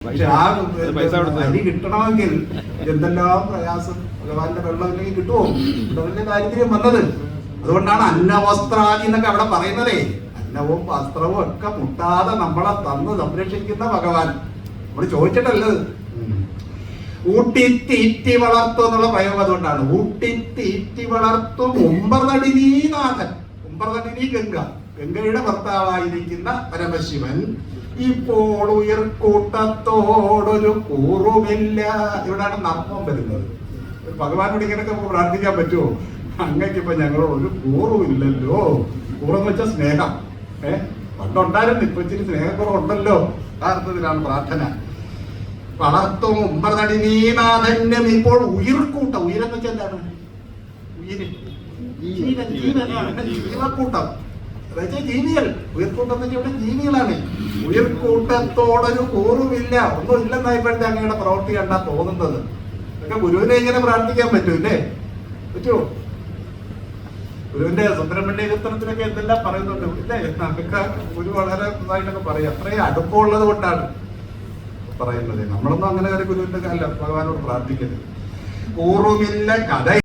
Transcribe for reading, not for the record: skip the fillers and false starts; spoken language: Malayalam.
പക്ഷെ ആ അരി കിട്ടണമെങ്കിൽ എന്തെല്ലാം പ്രയാസം, ഭഗവാന്റെ വെള്ളമില്ലെങ്കിൽ കിട്ടുമോ? ഇവിടെ വലിയ ദാരിദ്ര്യം വന്നത്. അതുകൊണ്ടാണ് അന്നവസ്ത്രാദി എന്നൊക്കെ അവിടെ പറയുന്നതേ. അന്നവും വസ്ത്രവും ഒക്കെ മുട്ടാതെ നമ്മളെ തന്ന് സംരക്ഷിക്കുന്ന ഭഗവാൻ. നമ്മൾ ചോദിച്ചിട്ടല്ലത്. ഊട്ടിത്തീറ്റി വളർത്തു എന്നുള്ള പ്രയോഗം അതുകൊണ്ടാണ്. ഊട്ടിത്തീറ്റി വളർത്തും ഉമ്പർനടിനീനാഥൻ. ഉമ്പർനടിനി ഗംഗ, ഗംഗയുടെ ഭർത്താവായിരിക്കുന്ന പരമശിവൻ ഇപ്പോൾ ഉയർക്കൂട്ടത്തോടൊരു കൂറുമില്ല. ഇവിടാണ് നർമ്മം വരുന്നത്. ഭഗവാനോട് ഇങ്ങനെയൊക്കെ പ്രാർത്ഥിക്കാൻ പറ്റുമോ? അങ്ങക്കിപ്പോ ഞങ്ങളോട് ഒരു കൂറുമില്ലല്ലോ. കൂറെന്ന് വെച്ചാൽ സ്നേഹം. പണ്ടുണ്ടായിരുന്നു, ഇപ്പൊ ഇച്ചിരി സ്നേഹക്കുറവുണ്ടല്ലോ. ആ അർത്ഥത്തിലാണ് പ്രാർത്ഥന. വളർത്തും ഉമ്പർനടിനീനാഥന്യം ഇപ്പോൾ ഉയർക്കൂട്ടം. ഉയരെന്ന് വെച്ചാൽ എന്താണ്? ഉയര്, ജീവക്കൂട്ടം, ജീവികൾ. ഉയർക്കൂട്ടം എന്ന് വെച്ചാൽ ഇവിടെ ജീവികളാണ്. ഉയർക്കൂട്ടത്തോടൊരു കൂറുമില്ല. ഒന്നും ഇല്ലെന്നായിപ്പോഴത്തെ അങ്ങയുടെ പ്രവൃത്തി കണ്ടാ തോന്നുന്നത്. ഇതൊക്കെ ഗുരുവിനെ ഇങ്ങനെ പ്രാർത്ഥിക്കാൻ പറ്റൂല്ലേ? പറ്റുമോ? ഗുരുവിന്റെ സുബ്രഹ്മണ്യ കീർത്തനത്തിനൊക്കെ എന്തെല്ലാം പറയുന്നുണ്ട് ഇല്ലേ? അതൊക്കെ ഗുരു വളരെ ഇതായിട്ടൊക്കെ പറയും. അത്രയും അടുപ്പമുള്ളത് കൊണ്ടാണ് പറയുന്നത്. നമ്മളൊന്നും അങ്ങനെ ഗുരുവിന്റെ അല്ല ഭഗവാനോട് പ്രാർത്ഥിക്കരുത്. കൂറുമില്ല കഥ